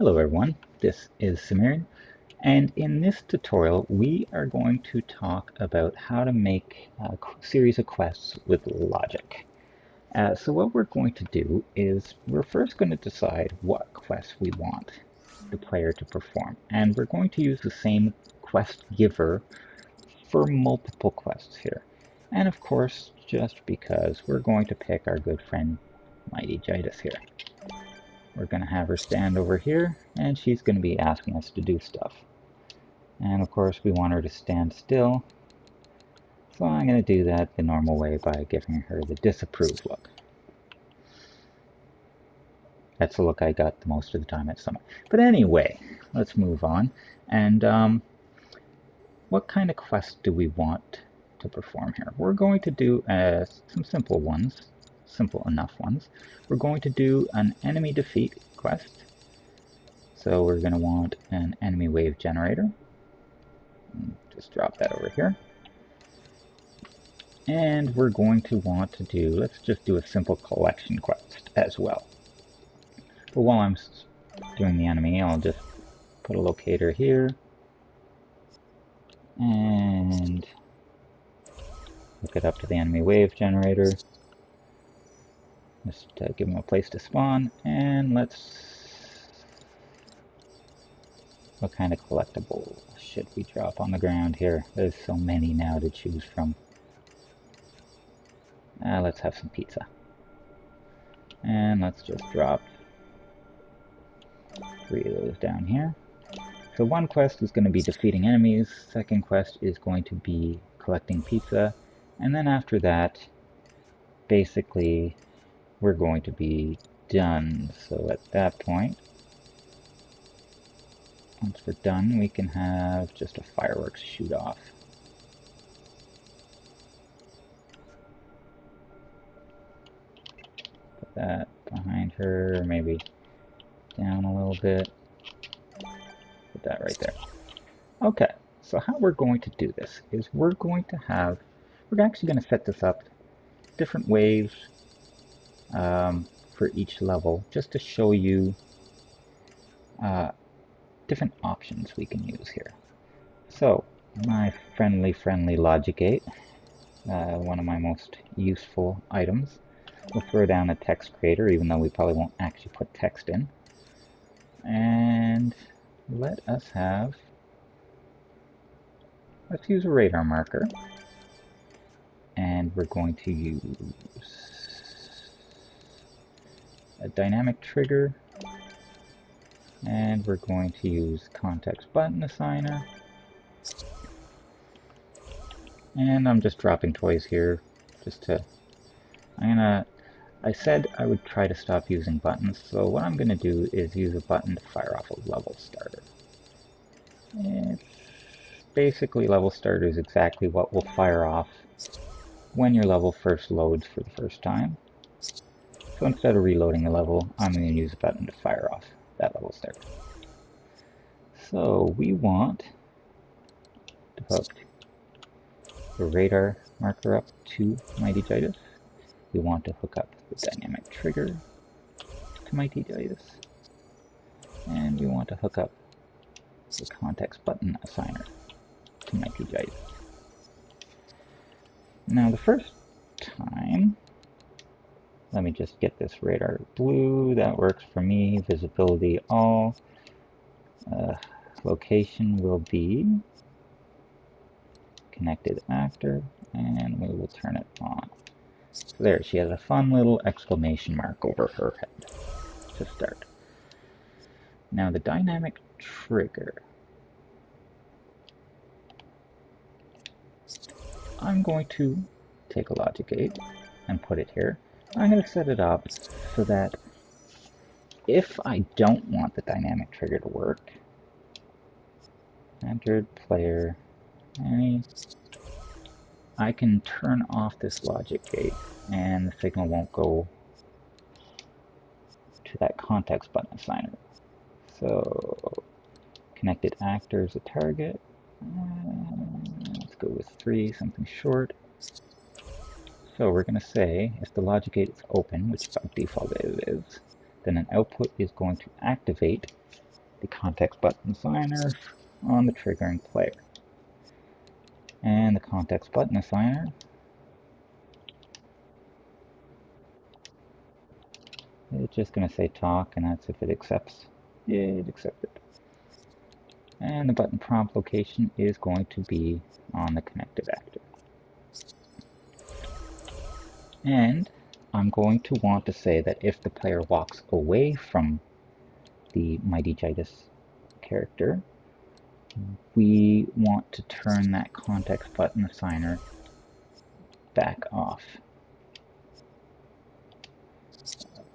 Hello everyone, this is Samir, and in this tutorial we are going to talk about how to make a series of quests with logic. So what we're going to do is we're first going to decide what quest we want the player to perform, and we're going to use the same quest giver for multiple quests here. And of course, just because we're going to pick our good friend Mighty Jitus here. We're going to have her stand over here, and she's going to be asking us to do stuff. And of course, we want her to stand still. So I'm going to do that the normal way by giving her the disapprove look. That's the look I got the most of the time at Summit. But anyway, let's move on. And what kind of quest do we want to perform here? We're going to do some simple ones. Simple enough ones. We're going to do an enemy defeat quest. So we're going to want an enemy wave generator. Just drop that over here. And we're going to want to do, let's just do a simple collection quest as well. But while I'm doing the enemy, I'll just put a locator here. And hook it up to the enemy wave generator. Just give them a place to spawn, and what kind of collectible should we drop on the ground here? There's so many now to choose from. Let's have some pizza. And let's just drop 3 of those down here. So one quest is going to be defeating enemies, second quest is going to be collecting pizza, and then after that, basically, we're going to be done. So at that point, once we're done, we can have just a fireworks shoot off. Put that behind her, or maybe down a little bit. Put that right there. Okay, so how we're going to do this is we're actually going to set this up different waves for each level, just to show you different options we can use here. So my friendly logic gate, one of my most useful items. We'll throw down a text creator, even though we probably won't actually put text in. And let's use a radar marker. And we're going to use a dynamic trigger, and we're going to use context button assigner, and I'm just dropping toys here I said I would try to stop using buttons, so what I'm going to do is use a button to fire off a level starter. Basically, level starter is exactly what will fire off when your level first loads for the first time. So instead of reloading the level, I'm going to use a button to fire off that level starter. So we want to hook the radar marker up to Mighty Jitus. We want to hook up the dynamic trigger to Mighty Jitus. And we want to hook up the context button assigner to Mighty Jitus. Now the first time, let me just get this radar blue, that works for me, visibility all, location will be connected actor, and we will turn it on. So there, she has a fun little exclamation mark over her head to start. Now the dynamic trigger. I'm going to take a logic gate and put it here. I'm going to set it up so that if I don't want the dynamic trigger to work, entered player, I can turn off this logic gate and the signal won't go to that context button assigner. So connected actor is a target. Let's go with 3, something short. So we're going to say if the logic gate is open, which by default it is, then an output is going to activate the context button assigner on the triggering player. And the context button assigner it's just going to say talk, and that's if it accepts. It accepted. And the button prompt location is going to be on the connected actor. And I'm going to want to say that if the player walks away from the Mighty Gitus character, we want to turn that context button assigner back off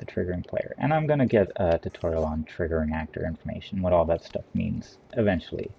the triggering player. And I'm going to get a tutorial on triggering actor information, what all that stuff means eventually.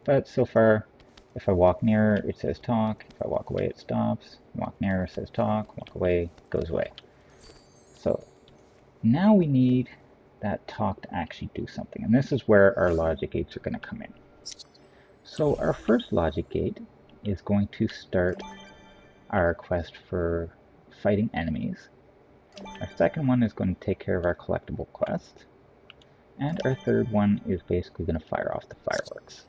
But so far, if I walk near, it says talk. If I walk away, it stops. Walk near, it says talk. Walk away, it goes away. So now we need that talk to actually do something. And this is where our logic gates are going to come in. So our first logic gate is going to start our quest for fighting enemies. Our second one is going to take care of our collectible quest. And our third one is basically going to fire off the fireworks.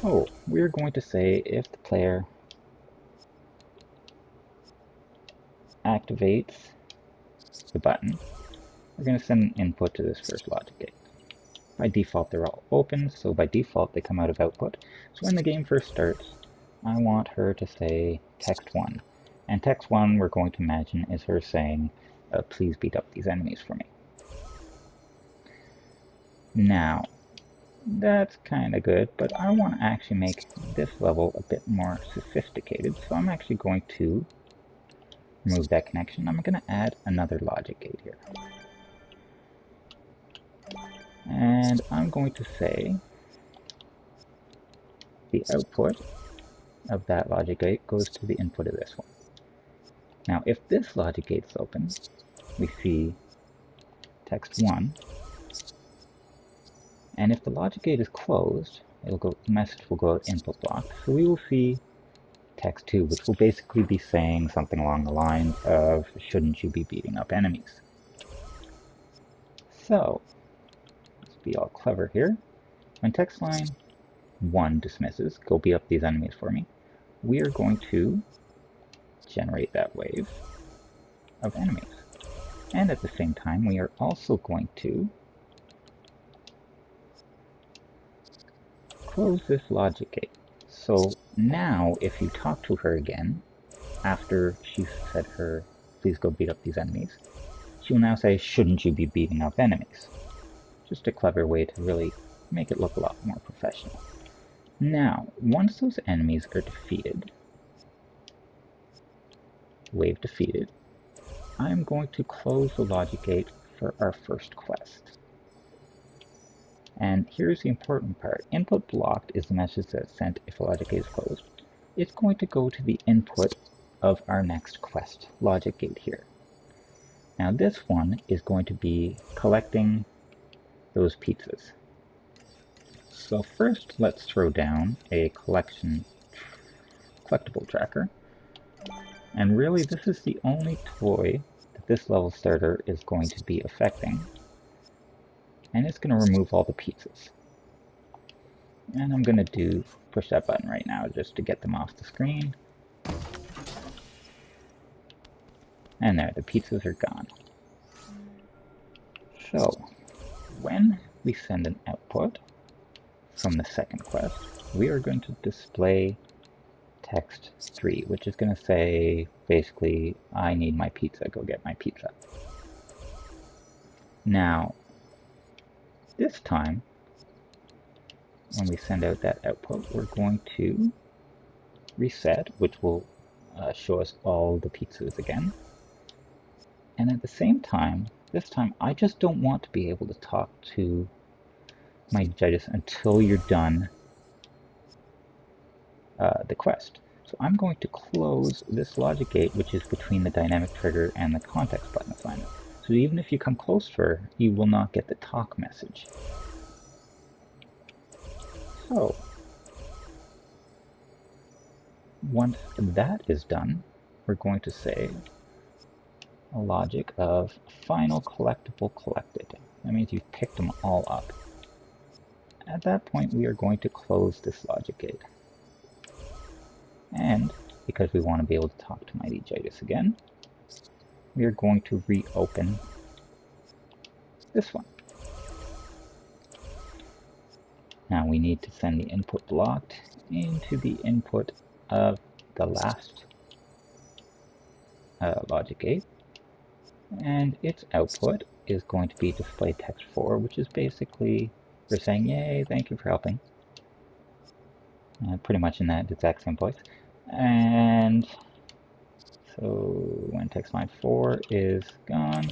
So we're going to say if the player activates the button, we're going to send an input to this first logic gate. By default, they're all open, so by default, they come out of output. So when the game first starts, I want her to say text 1. And text 1, we're going to imagine, is her saying, please beat up these enemies for me. Now, that's kind of good, but I want to actually make this level a bit more sophisticated, so I'm actually going to remove that connection. I'm going to add another logic gate here. And I'm going to say the output of that logic gate goes to the input of this one. Now, if this logic gate is open, we see text 1. And if the logic gate is closed, the message will go out input block. So we will see text 2, which will basically be saying something along the lines of, shouldn't you be beating up enemies? So, let's be all clever here. When text line 1 dismisses, go beat up these enemies for me, we are going to generate that wave of enemies. And at the same time, we are also going to close this logic gate. So now, if you talk to her again, after she said her, please go beat up these enemies, she will now say, shouldn't you be beating up enemies? Just a clever way to really make it look a lot more professional. Now, once those enemies are defeated, wave defeated, I'm going to close the logic gate for our first quest. And here's the important part. Input blocked is the message that's sent if a logic gate is closed. It's going to go to the input of our next quest logic gate here. Now this one is going to be collecting those pizzas. So first let's throw down a collectible tracker. And really this is the only toy that this level starter is going to be affecting. And it's going to remove all the pizzas. And I'm going to push that button right now just to get them off the screen. And there, the pizzas are gone. So, when we send an output from the second quest, we are going to display text 3, which is going to say, basically, I need my pizza, go get my pizza. Now, this time, when we send out that output, we're going to reset, which will show us all the pizzas again. And at the same time, this time, I just don't want to be able to talk to my judges until you're done the quest. So I'm going to close this logic gate, which is between the dynamic trigger and the context button assignment. So even if you come close to her, you will not get the talk message. So, once that is done, we're going to say a logic of final collectible collected. That means you've picked them all up. At that point, we are going to close this logic gate. And because we want to be able to talk to Mighty Jitus again, we are going to reopen this one. Now we need to send the input blocked into the input of the last logic gate, and its output is going to be display text 4, which is basically we're saying, yay, thank you for helping. Pretty much in that exact same voice. And so when text line 4 is gone,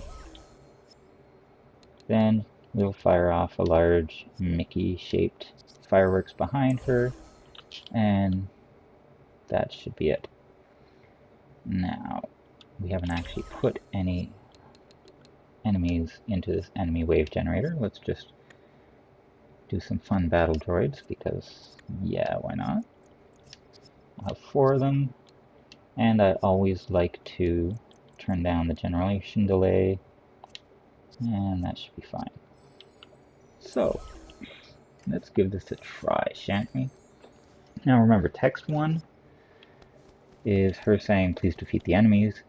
then we'll fire off a large Mickey-shaped fireworks behind her, and that should be it. Now, we haven't actually put any enemies into this enemy wave generator. Let's just do some fun battle droids, because yeah, why not? I have 4 of them, and I always like to turn down the generation delay, and that should be fine. So, let's give this a try, shan't we? Now remember, text 1 is her saying, please defeat the enemies,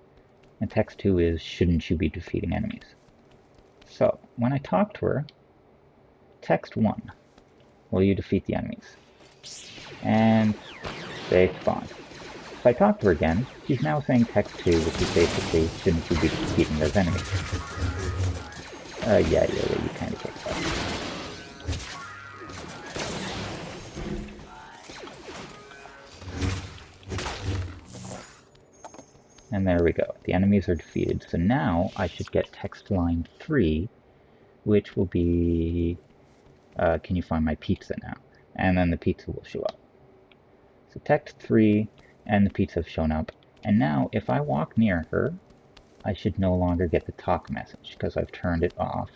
and text 2 is, shouldn't you be defeating enemies? So, when I talk to her, text 1, will you defeat the enemies? And they respond. If I talk to her again, she's now saying text 2, which is basically, shouldn't you be defeating those enemies? Yeah, you kind of get that. And there we go. The enemies are defeated. So now I should get text line 3, which will be, can you find my pizza now? And then the pizza will show up. So text 3 and the pizza have shown up. And now if I walk near her, I should no longer get the talk message because I've turned it off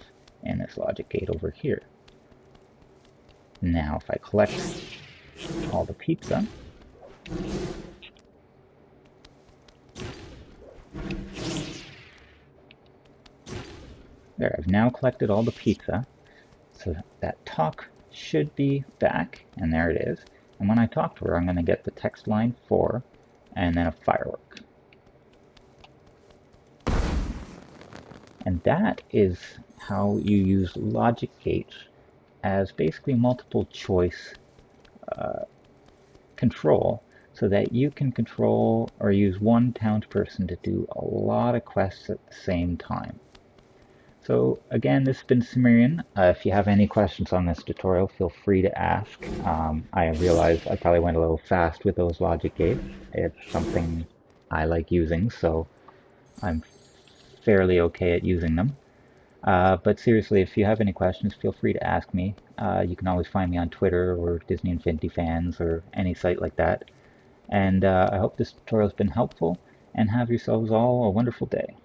in this logic gate over here. Now if I collect all the pizza, there, I've now collected all the pizza, so that talk should be back, and there it is. And when I talk to her, I'm going to get the text line 4, and then a firework. And that is how you use logic gates as basically multiple choice control, so that you can control or use one townsperson to do a lot of quests at the same time. So again, this has been Sumerian. If you have any questions on this tutorial, feel free to ask. I realize I probably went a little fast with those logic gates. It's something I like using, so I'm fairly okay at using them. But seriously, if you have any questions, feel free to ask me. You can always find me on Twitter or Disney Infinity Fans or any site like that. And I hope this tutorial has been helpful, and have yourselves all a wonderful day.